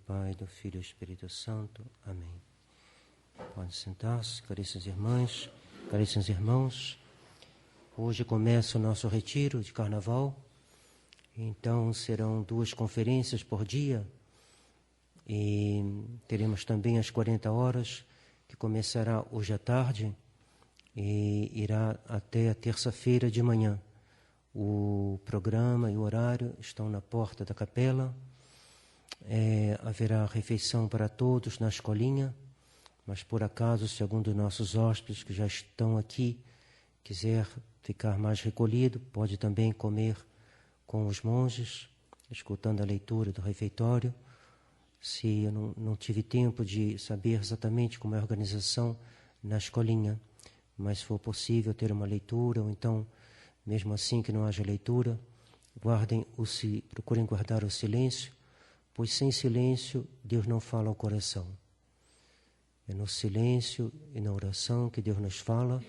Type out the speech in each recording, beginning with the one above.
Pai, do Filho e do Espírito Santo. Amém. Pode sentar-se, caríssimas irmãs, caríssimos irmãos. Hoje começa o nosso retiro de Carnaval. Então serão 2 conferências por dia. E teremos também as 40 horas, que começará hoje à tarde e irá até a terça-feira de manhã. O programa e o horário estão na porta da capela. Haverá refeição para todos na escolinha, mas por acaso, segundo nossos hóspedes que já estão aqui, quiser ficar mais recolhido, pode também comer com os monges, escutando a leitura do refeitório. Se eu não tive tempo de saber exatamente como é a organização na escolinha, mas se for possível ter uma leitura, ou então, mesmo assim que não haja leitura, procurem guardar o silêncio, pois sem silêncio Deus não fala ao coração. É no silêncio e na oração que Deus nos fala.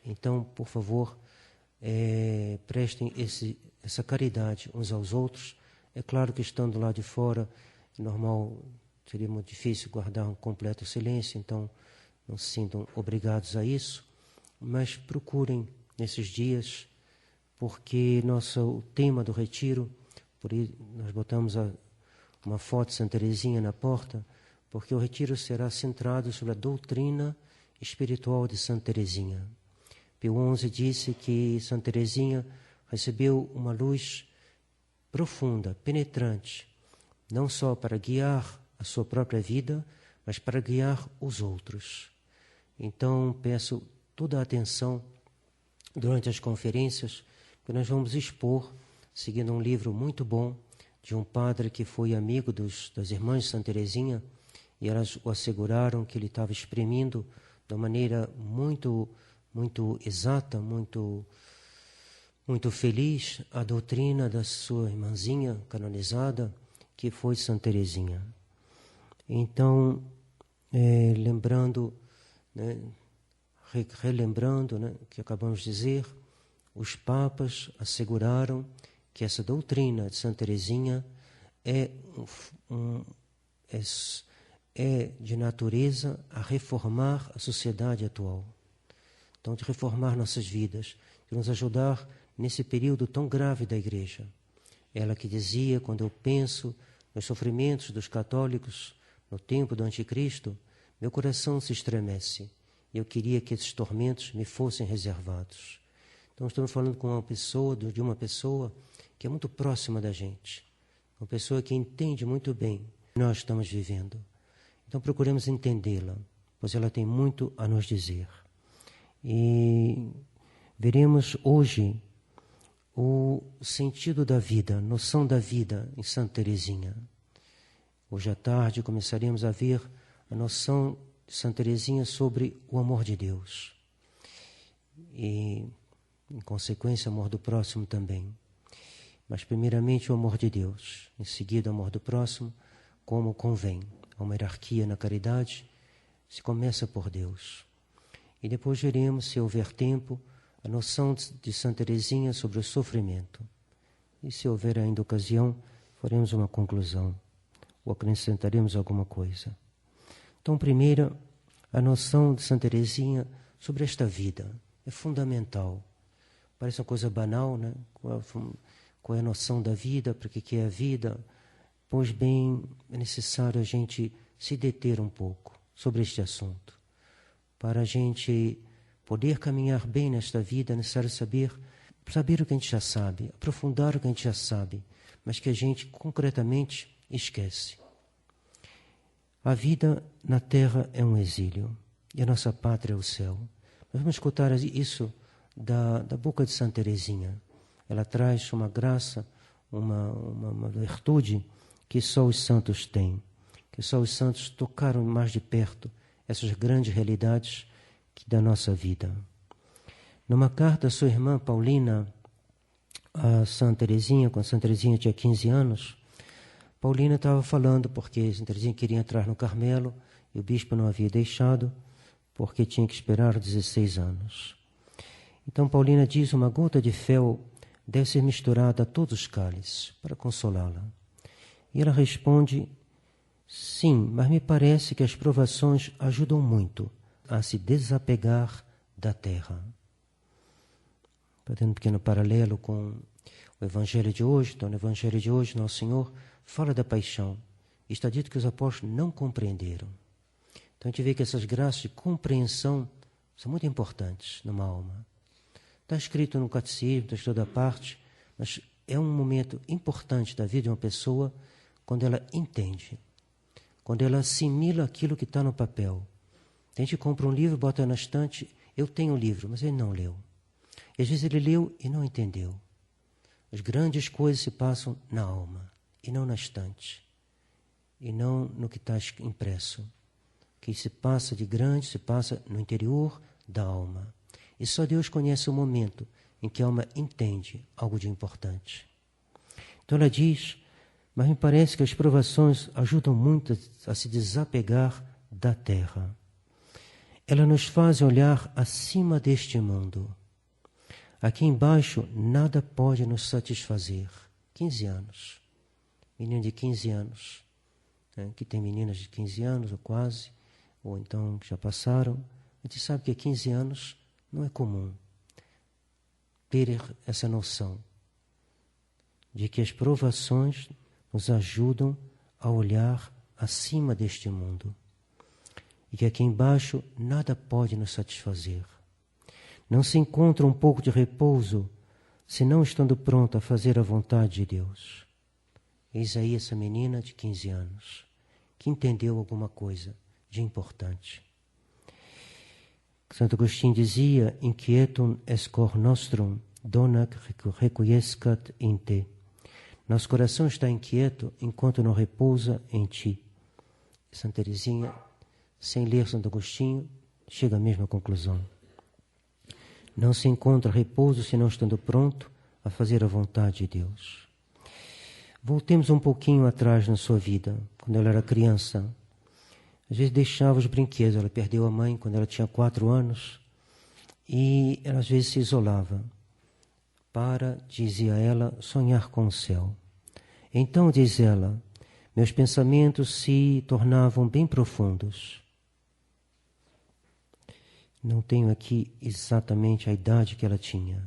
Então, por favor, prestem essa caridade uns aos outros. É claro que estando lá de fora, normal, seria muito difícil guardar um completo silêncio, então não se sintam obrigados a isso, mas procurem nesses dias, porque o tema do retiro, por isso nós botamos uma foto de Santa Teresinha na porta, porque o retiro será centrado sobre a doutrina espiritual de Santa Teresinha. Pio XI disse que Santa Teresinha recebeu uma luz profunda, penetrante, não só para guiar a sua própria vida, mas para guiar os outros. Então, peço toda a atenção durante as conferências, que nós vamos expor, seguindo um livro muito bom, de um padre que foi amigo das irmãs de Santa Teresinha, e elas o asseguraram que ele estava exprimindo de uma maneira muito, muito exata, muito, muito feliz, a doutrina da sua irmãzinha canonizada, que foi Santa Teresinha. Então, relembrando o que acabamos de dizer, os papas asseguraram que essa doutrina de Santa Teresinha é de natureza a reformar a sociedade atual. Então, de reformar nossas vidas, de nos ajudar nesse período tão grave da Igreja. Ela que dizia, quando eu penso nos sofrimentos dos católicos no tempo do Anticristo, meu coração se estremece e eu queria que esses tormentos me fossem reservados. Então, estamos falando de uma pessoa que é muito próxima da gente, uma pessoa que entende muito bem o que nós estamos vivendo. Então, procuremos entendê-la, pois ela tem muito a nos dizer. E veremos hoje o sentido da vida, a noção da vida em Santa Teresinha. Hoje à tarde começaremos a ver a noção de Santa Teresinha sobre o amor de Deus. E, em consequência, o amor do próximo também. Mas, primeiramente, o amor de Deus. Em seguida, o amor do próximo, como convém. Há uma hierarquia na caridade, se começa por Deus. E depois veremos, se houver tempo, a noção de Santa Teresinha sobre o sofrimento. E se houver ainda ocasião, faremos uma conclusão, ou acrescentaremos alguma coisa. Então, primeiro, a noção de Santa Teresinha sobre esta vida. É fundamental. Parece uma coisa banal, né? Qual é a noção da vida, para que é a vida? Pois bem, é necessário a gente se deter um pouco sobre este assunto. Para a gente poder caminhar bem nesta vida, é necessário saber o que a gente já sabe, aprofundar o que a gente já sabe, mas que a gente concretamente esquece. A vida na terra é um exílio, e a nossa pátria é o céu. Nós vamos escutar isso da boca de Santa Teresinha. Ela traz uma graça, uma virtude que só os santos têm, que só os santos tocaram mais de perto essas grandes realidades da nossa vida. Numa carta à sua irmã Paulina, a Santa Teresinha, quando Santa Teresinha tinha 15 anos, Paulina estava falando porque Santa Teresinha queria entrar no Carmelo e o bispo não havia deixado porque tinha que esperar 16 anos. Então Paulina diz: uma gota de fel deve ser misturada a todos os cálices para consolá-la. E ela responde Sim, mas me parece que as provações ajudam muito a se desapegar da terra. Fazendo um pequeno paralelo com o Evangelho de hoje. Então, no Evangelho de hoje, Nosso Senhor fala da paixão. E está dito que os apóstolos não compreenderam. Então, a gente vê que essas graças de compreensão são muito importantes numa alma. Está escrito no catecismo, está em toda parte, mas é um momento importante da vida de uma pessoa quando ela entende, quando ela assimila aquilo que está no papel. A gente compra um livro, bota na estante, eu tenho um livro, mas ele não leu. E às vezes ele leu e não entendeu. As grandes coisas se passam na alma, e não na estante, e não no que está impresso. O que se passa de grande se passa no interior da alma. E só Deus conhece o momento em que a alma entende algo de importante. Então ela diz, mas me parece que as provações ajudam muito a se desapegar da terra. Elas nos fazem olhar acima deste mundo. Aqui embaixo nada pode nos satisfazer. 15 anos. Menino de 15 anos. Aqui tem meninas de 15 anos, ou quase, ou então que já passaram. A gente sabe que 15 anos não é comum ter essa noção de que as provações nos ajudam a olhar acima deste mundo. E que aqui embaixo nada pode nos satisfazer. Não se encontra um pouco de repouso, se não estando pronto a fazer a vontade de Deus. Eis aí essa menina de 15 anos, que entendeu alguma coisa de importante. Santo Agostinho dizia, inquietum est cor nostrum, donac requiescat in te. Nosso coração está inquieto enquanto não repousa em ti. Santa Teresinha, sem ler Santo Agostinho, chega à mesma conclusão. Não se encontra repouso se não estando pronto a fazer a vontade de Deus. Voltemos um pouquinho atrás na sua vida, quando ela era criança. Às vezes deixava os brinquedos, ela perdeu a mãe quando ela tinha 4 anos e ela às vezes se isolava para, dizia ela, sonhar com o céu. Então, diz ela, meus pensamentos se tornavam bem profundos. Não tenho aqui exatamente a idade que ela tinha,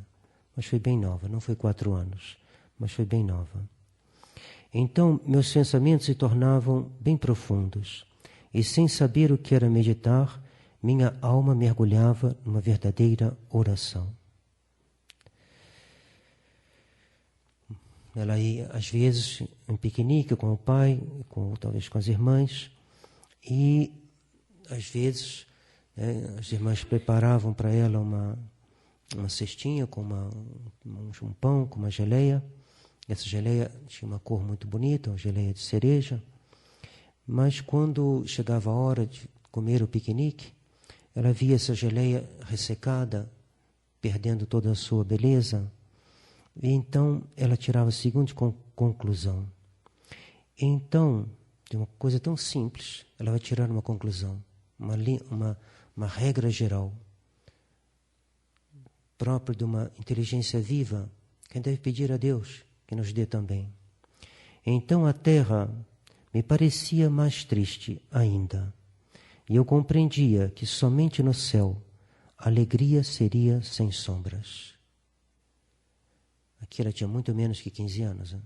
mas foi bem nova, não foi 4 anos, mas foi bem nova. Então, meus pensamentos se tornavam bem profundos, e sem saber o que era meditar, minha alma mergulhava numa verdadeira oração. Ela ia, às vezes, em piquenique com o pai, talvez com as irmãs, e, às vezes, as irmãs preparavam para ela uma cestinha com um pão, com uma geleia. Essa geleia tinha uma cor muito bonita, uma geleia de cereja. Mas quando chegava a hora de comer o piquenique, ela via essa geleia ressecada, perdendo toda a sua beleza. E então ela tirava a seguinte conclusão. Então, de uma coisa tão simples, ela vai tirar uma conclusão, uma regra geral, própria de uma inteligência viva, que deve pedir a Deus que nos dê também. Então a terra me parecia mais triste ainda, e eu compreendia que somente no céu a alegria seria sem sombras. Aqui ela tinha muito menos que 15 anos, né?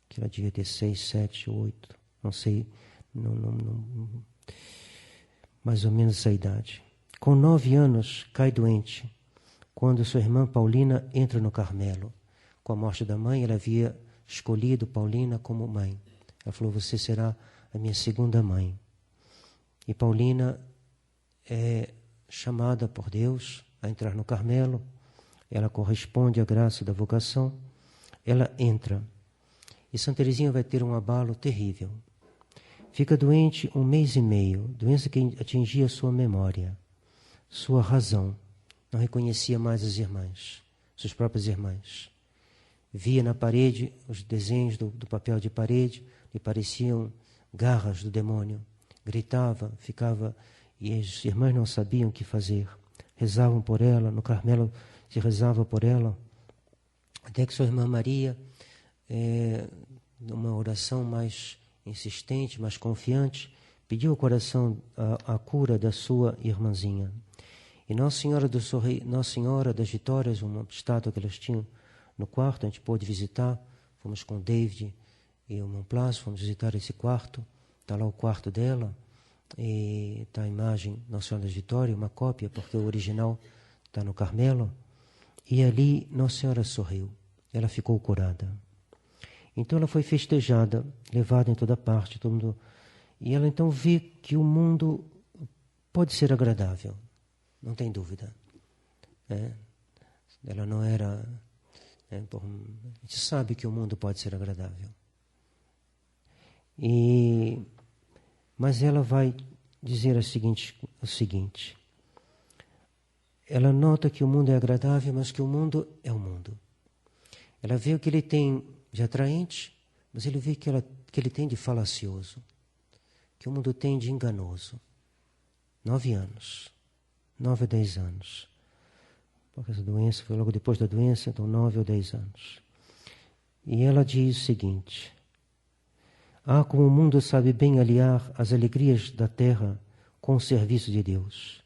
Aqui ela devia ter 6, 7, 8, não sei, mais ou menos essa idade. Com 9 anos, cai doente, quando sua irmã Paulina entra no Carmelo. Com a morte da mãe, ela havia escolhido Paulina como mãe. Ela falou, você será a minha segunda mãe. E Paulina é chamada por Deus a entrar no Carmelo. Ela corresponde à graça da vocação. Ela entra. E Santa Teresinha vai ter um abalo terrível. Fica doente 1 mês e meio, doença que atingia sua memória, sua razão. Não reconhecia mais as irmãs, suas próprias irmãs. Via na parede os desenhos do papel de parede, lhe pareciam garras do demônio. Gritava, ficava, e as irmãs não sabiam o que fazer. Rezavam por ela, no Carmelo se rezava por ela, até que sua irmã Maria, numa oração mais insistente, mas confiante, pediu ao coração a cura da sua irmãzinha. E Nossa Senhora das Vitórias, uma estátua que elas tinham no quarto, a gente pôde visitar, fomos com o David e o Monplas, fomos visitar esse quarto, está lá o quarto dela, e está a imagem Nossa Senhora das Vitórias, uma cópia, porque o original está no Carmelo, e ali Nossa Senhora sorriu, ela ficou curada. Então ela foi festejada, levada em toda parte, todo mundo, e ela então vê que o mundo pode ser agradável, não tem dúvida. Ela não era... a gente sabe que o mundo pode ser agradável. Mas ela vai dizer o seguinte. Ela nota que o mundo é agradável, mas que o mundo é o mundo. Ela vê o que ele tem de atraente, mas ele vê que ele tem de falacioso, que o mundo tem de enganoso. 9 anos, 9 a 10 anos. Porque essa doença foi logo depois da doença, então 9 ou 10 anos. E ela diz o seguinte: como o mundo sabe bem aliar as alegrias da terra com o serviço de Deus.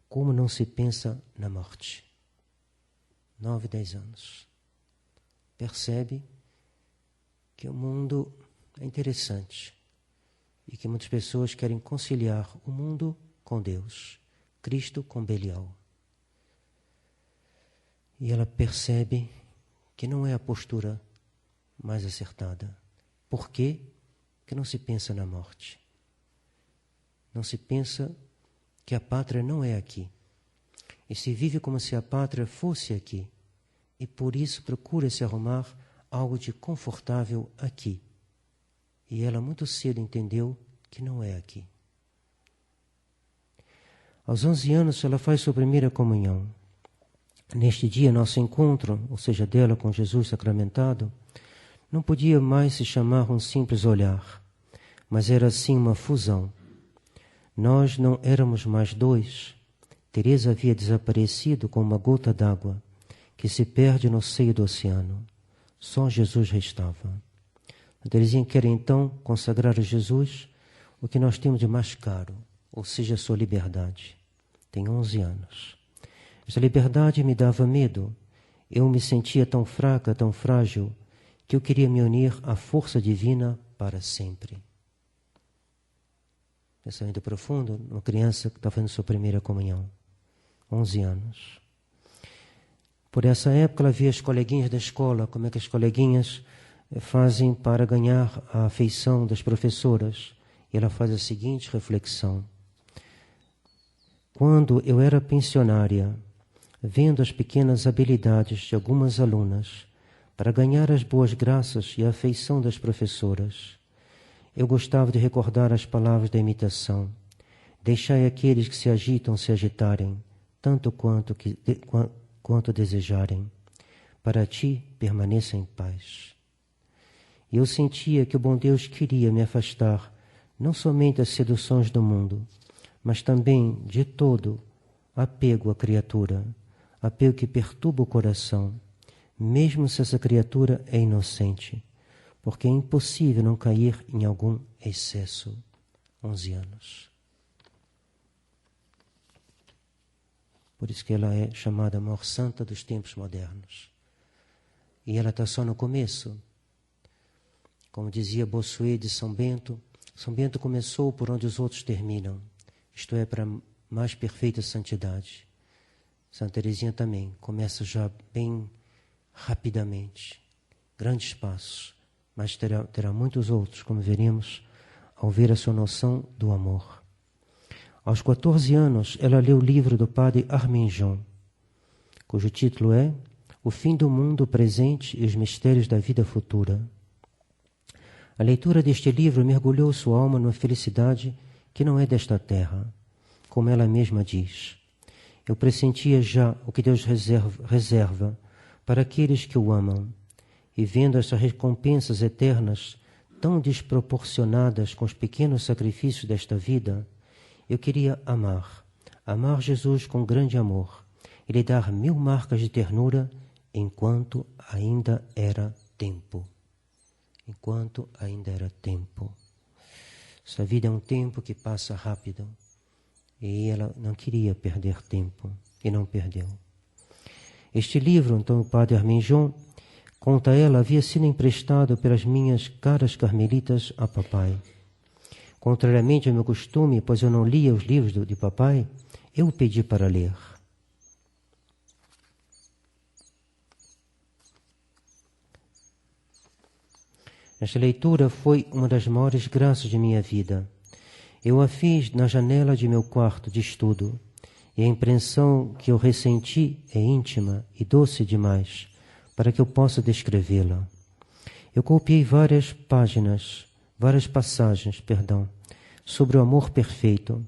Como não se pensa na morte? 9, 10 anos. Percebe que o mundo é interessante e que muitas pessoas querem conciliar o mundo com Deus, Cristo com Belial. E ela percebe que não é a postura mais acertada. Por quê? Porque não se pensa na morte. Não se pensa que a pátria não é aqui. E se vive como se a pátria fosse aqui. E por isso procura se arrumar algo de confortável aqui. E ela muito cedo entendeu que não é aqui. Aos 11 anos ela faz sua primeira comunhão. Neste dia, nosso encontro, ou seja, dela com Jesus sacramentado, não podia mais se chamar um simples olhar, mas era sim uma fusão. Nós não éramos mais dois. Teresa havia desaparecido como uma gota d'água que se perde no seio do oceano. Só Jesus restava. A Teresinha quer então consagrar a Jesus o que nós temos de mais caro, ou seja, a sua liberdade. Tem 11 anos. Essa liberdade me dava medo. Eu me sentia tão fraca, tão frágil, que eu queria me unir à força divina para sempre. Pensamento profundo, uma criança que está fazendo sua primeira comunhão. 11 anos. Por essa época ela via as coleguinhas da escola, como é que as coleguinhas fazem para ganhar a afeição das professoras. E ela faz a seguinte reflexão. Quando eu era pensionária, vendo as pequenas habilidades de algumas alunas para ganhar as boas graças e a afeição das professoras, eu gostava de recordar as palavras da imitação. Deixai aqueles que se agitam se agitarem, tanto quanto desejarem. Para ti, permaneça em paz. E eu sentia que o bom Deus queria me afastar não somente das seduções do mundo, mas também de todo apego à criatura, apego que perturba o coração, mesmo se essa criatura é inocente, porque é impossível não cair em algum excesso. 11 anos. Por isso que ela é chamada a maior santa dos tempos modernos. E ela está só no começo. Como dizia Bossuet de São Bento começou por onde os outros terminam, isto é, para a mais perfeita santidade. Santa Teresinha também começa já bem rapidamente, grandes passos, mas terá muitos outros, como veremos, ao ver a sua noção do amor. Aos 14 anos, ela leu o livro do padre Arminjon, cujo título é O Fim do Mundo Presente e os Mistérios da Vida Futura. A leitura deste livro mergulhou sua alma numa felicidade que não é desta terra, como ela mesma diz. Eu pressentia já o que Deus reserva para aqueles que o amam, e vendo essas recompensas eternas tão desproporcionadas com os pequenos sacrifícios desta vida, eu queria amar Jesus com grande amor e lhe dar 1000 marcas de ternura enquanto ainda era tempo. Enquanto ainda era tempo. Essa vida é um tempo que passa rápido. E ela não queria perder tempo, e não perdeu. Este livro, então, o padre Arminjon, conta a ela, havia sido emprestado pelas minhas caras carmelitas a papai. Contrariamente ao meu costume, pois eu não lia os livros de papai, eu o pedi para ler. Esta leitura foi uma das maiores graças de minha vida. Eu a fiz na janela de meu quarto de estudo, e a impressão que eu ressenti é íntima e doce demais para que eu possa descrevê-la. Eu copiei várias passagens, sobre o amor perfeito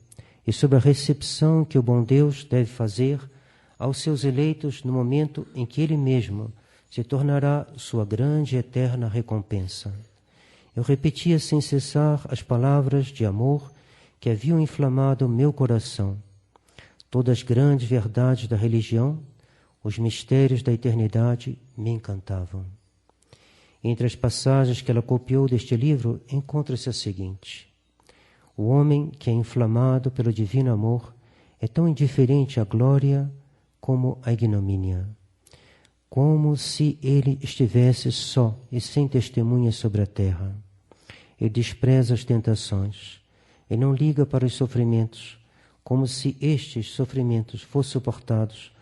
e sobre a recepção que o bom Deus deve fazer aos seus eleitos no momento em que Ele mesmo se tornará sua grande e eterna recompensa. Eu repetia sem cessar as palavras de amor que haviam inflamado meu coração. Todas as grandes verdades da religião, os mistérios da eternidade me encantavam. Entre as passagens que ela copiou deste livro, encontra-se a seguinte: o homem que é inflamado pelo divino amor é tão indiferente à glória como à ignomínia, como se ele estivesse só e sem testemunhas sobre a terra. Ele despreza as tentações e não liga para os sofrimentos, como se estes sofrimentos fossem suportados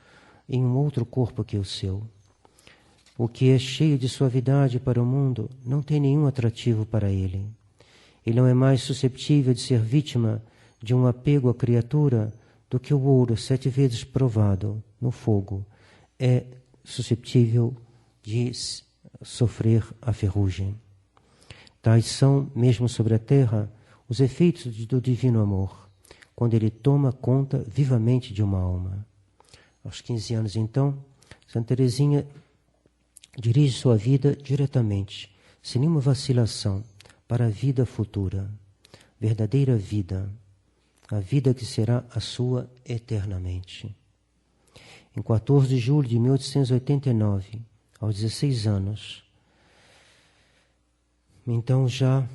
em um outro corpo que o seu. O que é cheio de suavidade para o mundo não tem nenhum atrativo para ele. Ele não é mais susceptível de ser vítima de um apego à criatura do que o ouro 7 vezes provado no fogo é susceptível de sofrer a ferrugem. Tais são, mesmo sobre a terra, os efeitos do divino amor, quando ele toma conta vivamente de uma alma. Aos 15 anos, então, Santa Teresinha dirige sua vida diretamente, sem nenhuma vacilação, para a vida futura, verdadeira vida, a vida que será a sua eternamente. Em 14 de julho de 1889, aos 16 anos, então já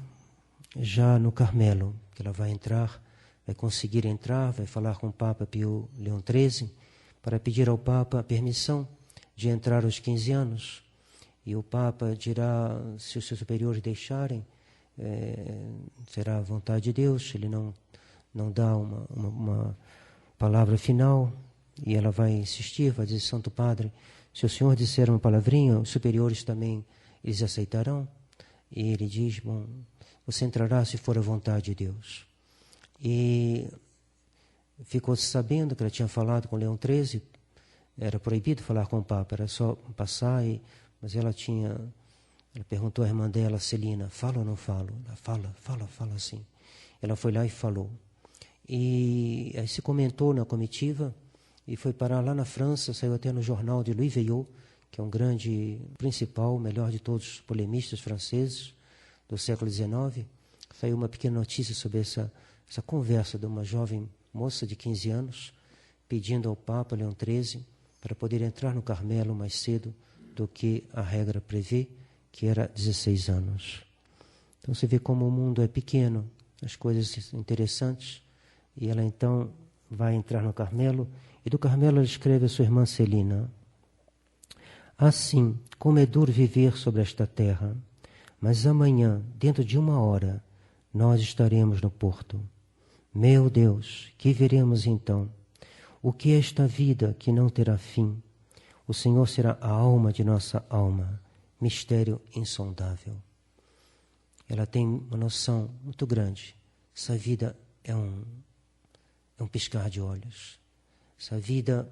no Carmelo, que ela vai entrar, vai conseguir entrar, vai falar com o Papa Pio Leão XIII, para pedir ao Papa a permissão de entrar aos 15 anos. E o Papa dirá, se os seus superiores deixarem, será a vontade de Deus. Ele não dá uma palavra final, e ela vai insistir, vai dizer: Santo Padre, se o Senhor disser uma palavrinha, os superiores também, eles aceitarão. E ele diz: bom, você entrará se for a vontade de Deus. E ficou sabendo que ela tinha falado com Leão XIII, era proibido falar com o Papa, era só passar, mas ela perguntou à irmã dela, Celina: falo ou não falo? Ela fala sim. Ela foi lá e falou. E aí se comentou na comitiva e foi parar lá na França, saiu até no jornal de Louis Veuillot, que é um grande principal, o melhor de todos os polemistas franceses do século XIX. Saiu uma pequena notícia sobre essa conversa de uma jovem moça de 15 anos pedindo ao Papa Leão XIII para poder entrar no Carmelo mais cedo do que a regra prevê, que era 16 anos. Então você vê como o mundo é pequeno, as coisas interessantes, e ela então vai entrar no Carmelo, e do Carmelo ela escreve a sua irmã Celina: assim, como é duro viver sobre esta terra, mas amanhã, dentro de 1 hora, nós estaremos no porto. Meu Deus, que veremos então? O que é esta vida que não terá fim? O Senhor será a alma de nossa alma, mistério insondável. Ela tem uma noção muito grande. Essa vida é um piscar de olhos. Essa vida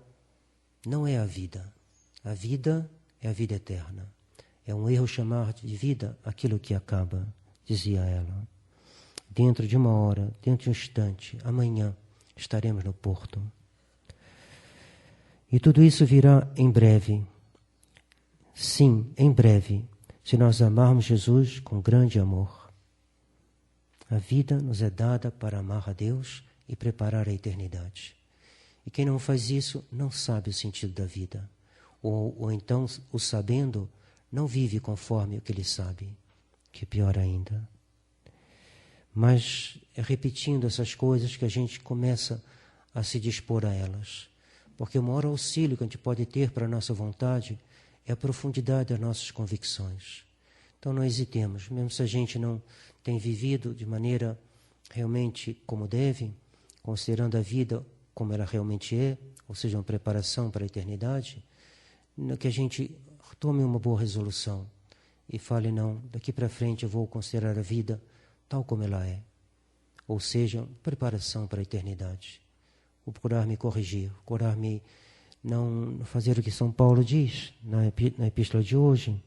não é a vida. A vida é a vida eterna. É um erro chamar de vida aquilo que acaba, dizia ela. Dentro de 1 hora, dentro de um instante, amanhã, estaremos no porto. E tudo isso virá em breve. Sim, em breve, se nós amarmos Jesus com grande amor. A vida nos é dada para amar a Deus e preparar a eternidade. E quem não faz isso não sabe o sentido da vida. Ou então, o sabendo, não vive conforme o que ele sabe, que é pior ainda. Mas é repetindo essas coisas que a gente começa a se dispor a elas. Porque o maior auxílio que a gente pode ter para a nossa vontade é a profundidade das nossas convicções. Então não hesitemos, mesmo se a gente não tem vivido de maneira realmente como deve, considerando a vida como ela realmente é, ou seja, uma preparação para a eternidade, que a gente tome uma boa resolução e fale, não, daqui para frente eu vou considerar a vida tal como ela é. Ou seja, preparação para a eternidade. Vou procurar me corrigir, procurar me não fazer o que São Paulo diz na epístola de hoje.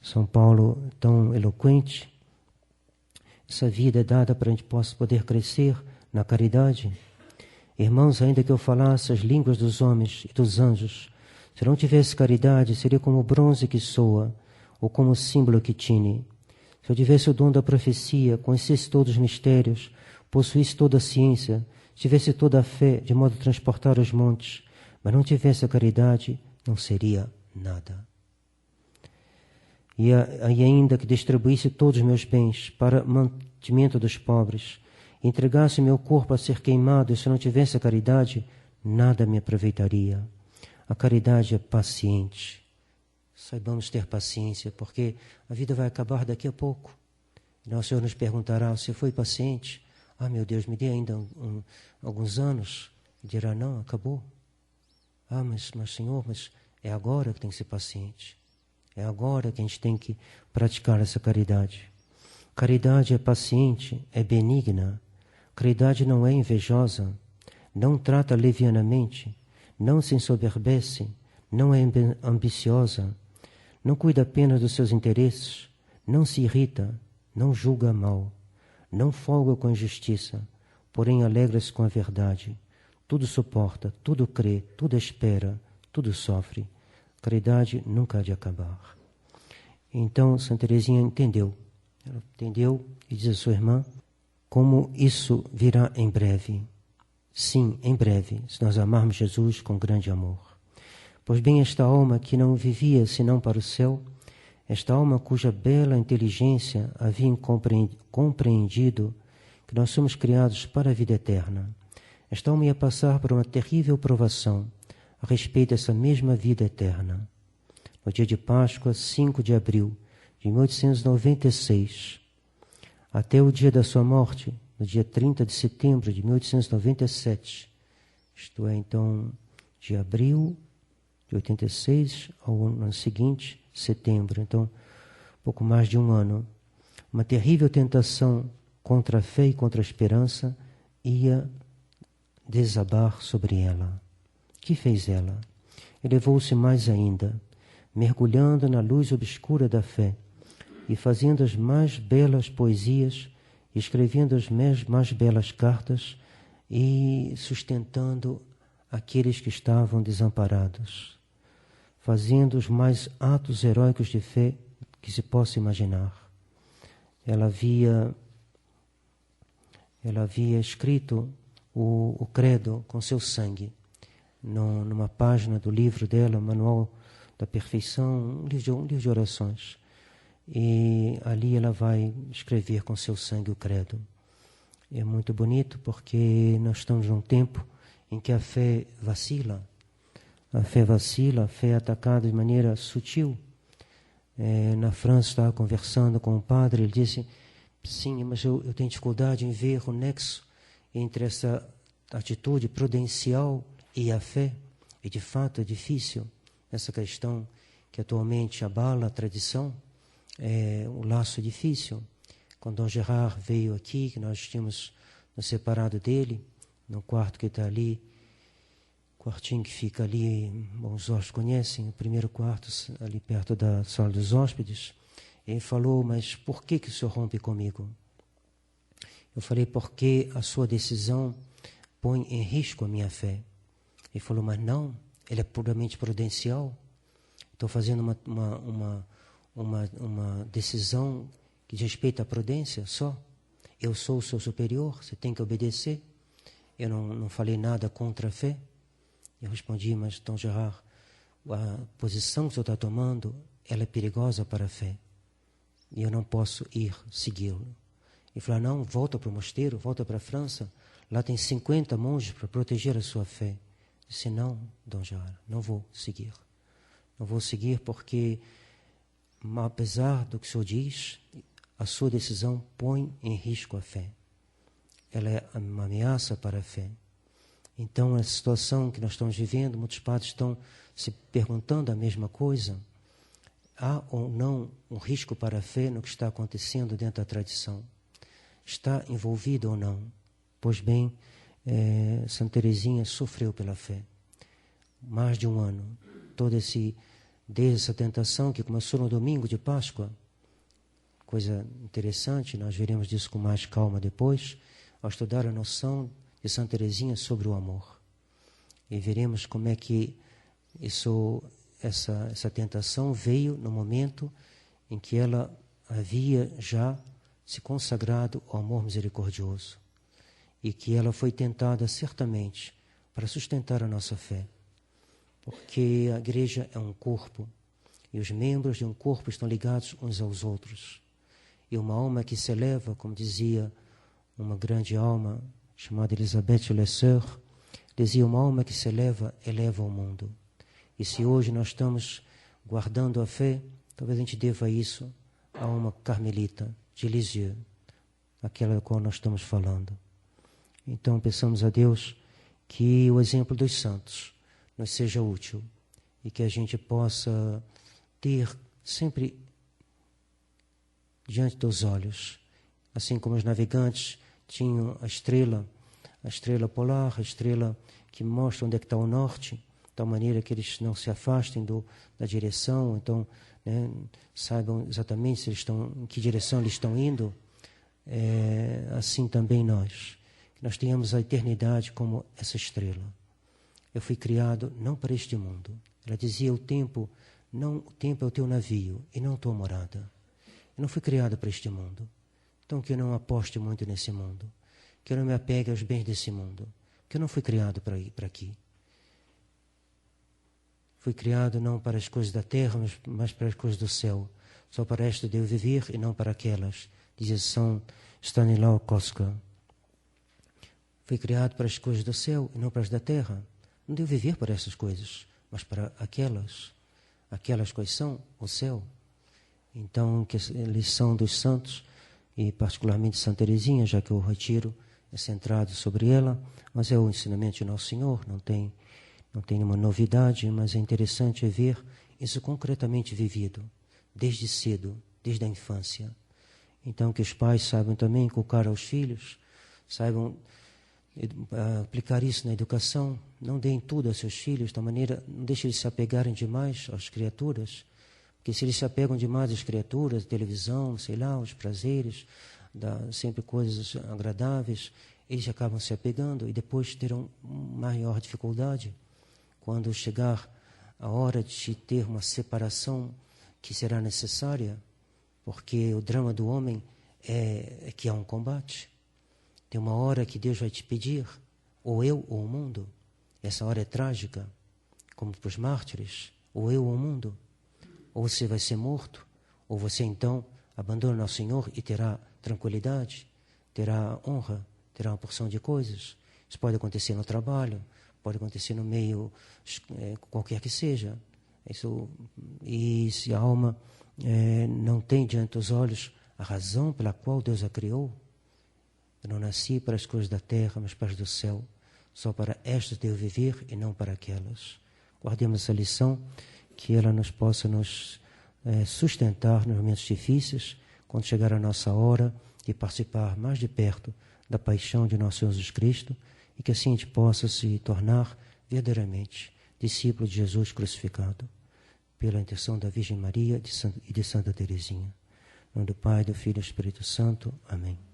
São Paulo, tão eloquente, essa vida é dada para a gente possa poder crescer na caridade. Irmãos, ainda que eu falasse as línguas dos homens e dos anjos, se não tivesse caridade, seria como o bronze que soa, ou como o símbolo que tine. Se eu tivesse o dom da profecia, conhecesse todos os mistérios, possuísse toda a ciência, tivesse toda a fé, de modo a transportar os montes, mas não tivesse a caridade, não seria nada. E ainda que distribuísse todos os meus bens para mantimento dos pobres, entregasse meu corpo a ser queimado, e se não tivesse a caridade, nada me aproveitaria. A caridade é paciente. Saibamos ter paciência, porque a vida vai acabar daqui a pouco. E o Senhor nos perguntará, você foi paciente? Ah, meu Deus, me dê ainda alguns anos. E dirá, não, acabou. Ah, mas Senhor, mas é agora que tem que ser paciente. É agora que a gente tem que praticar essa caridade. Caridade é paciente, é benigna. Caridade não é invejosa, não trata levianamente, não se ensoberbece, não é ambiciosa, não cuida apenas dos seus interesses, não se irrita, não julga mal, não folga com a injustiça, porém alegra-se com a verdade. Tudo suporta, tudo crê, tudo espera, tudo sofre. Caridade nunca há de acabar. Então, Santa Teresinha entendeu. Ela entendeu e diz a sua irmã, como isso virá em breve. Sim, em breve, se nós amarmos Jesus com grande amor. Pois bem, esta alma que não vivia senão para o céu, esta alma cuja bela inteligência havia compreendido que nós somos criados para a vida eterna, esta alma ia passar por uma terrível provação a respeito dessa mesma vida eterna. No dia de Páscoa, 5 de abril de 1896, até o dia da sua morte, no dia 30 de setembro de 1897, isto é, então, de abril de 86 ao ano seguinte, setembro, então, pouco mais de um ano, uma terrível tentação contra a fé e contra a esperança ia desabar sobre ela. O que fez ela? Elevou-se mais ainda, mergulhando na luz obscura da fé e fazendo as mais belas poesias, escrevendo as mais belas cartas e sustentando aqueles que estavam desamparados, fazendo os mais atos heróicos de fé que se possa imaginar. Ela havia escrito o credo com seu sangue, numa página do livro dela, Manual da Perfeição, um livro de orações. E ali ela vai escrever com seu sangue o credo. É muito bonito porque nós estamos num tempo em que a fé vacila. A fé vacila, a fé é atacada de maneira sutil. Na França, estava conversando com um padre, ele disse, sim, mas eu tenho dificuldade em ver o nexo entre essa atitude prudencial e a fé. E de fato é difícil essa questão que atualmente abala a tradição. O laço é difícil. Quando Dom Gerard veio aqui, que nós tínhamos nos separado dele, no quarto que está ali, quartinho que fica ali, bom, os hóspedes conhecem, o primeiro quarto ali perto da sala dos hóspedes. Ele falou, mas por que o senhor rompe comigo? Eu falei, porque a sua decisão põe em risco a minha fé. Ele falou, mas não, ele é puramente prudencial. Estou fazendo uma decisão que diz respeito à prudência só. Eu sou o seu superior, você tem que obedecer. Eu não falei nada contra a fé. Eu respondi, mas Dom Gerard, a posição que o senhor está tomando, ela é perigosa para a fé. E eu não posso ir segui-lo. E falou, não, volta para o mosteiro, volta para a França. Lá tem 50 monges para proteger a sua fé. Disse, não, Dom Jara, não vou seguir. Não vou seguir porque, apesar do que o senhor diz, a sua decisão põe em risco a fé. Ela é uma ameaça para a fé. Então, a situação que nós estamos vivendo, muitos padres estão se perguntando a mesma coisa. Há ou não um risco para a fé no que está acontecendo dentro da tradição? Está envolvido ou não? Pois bem, Santa Teresinha sofreu pela fé. Mais de um ano. Desde essa tentação que começou no domingo de Páscoa, coisa interessante, nós veremos disso com mais calma depois, ao estudar a noção de Santa Teresinha sobre o amor. E veremos como é que essa tentação veio no momento em que ela havia já se consagrado ao amor misericordioso e que ela foi tentada certamente para sustentar a nossa fé, porque a igreja é um corpo e os membros de um corpo estão ligados uns aos outros, e uma alma que se eleva, como dizia uma grande alma chamada Elisabeth Lesseur, dizia, uma alma que se eleva, eleva o mundo. E se hoje nós estamos guardando a fé, talvez a gente deva isso a uma carmelita de Lisieux, aquela da qual nós estamos falando. Então, peçamos a Deus que o exemplo dos santos nos seja útil e que a gente possa ter sempre diante dos olhos, assim como os navegantes tinham a estrela polar, a estrela que mostra onde é que está o norte, de tal maneira que eles não se afastem da direção, então saibam exatamente em que direção eles estão indo. Assim também nós, que nós tenhamos a eternidade como essa estrela. Eu fui criado não para este mundo. Ela dizia, o tempo é o teu navio e não a tua morada. Eu não fui criado para este mundo. Então que eu não aposte muito nesse mundo, que eu não me apegue aos bens desse mundo, que eu não fui criado para ir para aqui. Fui criado não para as coisas da terra, mas para as coisas do céu. Só para esta devo viver e não para aquelas, dizia São Stanislaw Kostka. Fui criado para as coisas do céu e não para as da terra. Não devo viver para essas coisas, mas para aquelas. Aquelas quais são? O céu. Então, que a lição dos santos, e particularmente Santa Teresinha, já que o retiro é centrado sobre ela, mas é o ensinamento de Nosso Senhor, não tem nenhuma novidade, mas é interessante ver isso concretamente vivido, desde cedo, desde a infância. Então, que os pais saibam também inculcar aos filhos, saibam aplicar isso na educação, não deem tudo aos seus filhos, de tal maneira, não deixem eles se apegarem demais às criaturas, porque se eles se apegam demais às criaturas, televisão, sei lá, os prazeres, sempre coisas agradáveis, eles acabam se apegando e depois terão maior dificuldade quando chegar a hora de ter uma separação que será necessária, porque o drama do homem é que há um combate. Tem uma hora que Deus vai te pedir, ou eu ou o mundo. Essa hora é trágica, como para os mártires, ou eu ou o mundo. Ou você vai ser morto, ou você então abandona ao Senhor e terá tranquilidade, terá honra, terá uma porção de coisas. Isso pode acontecer no trabalho, pode acontecer no meio, qualquer que seja. E se a alma não tem diante dos olhos a razão pela qual Deus a criou, eu não nasci para as coisas da terra, mas para as do céu. Só para estas devo viver e não para aquelas. Guardemos essa lição, que ela possa nos sustentar nos momentos difíceis, quando chegar a nossa hora de participar mais de perto da paixão de nosso Senhor Jesus Cristo, e que assim a gente possa se tornar verdadeiramente discípulo de Jesus crucificado, pela intercessão da Virgem Maria e de Santa Teresinha. Em nome do Pai, do Filho e do Espírito Santo. Amém.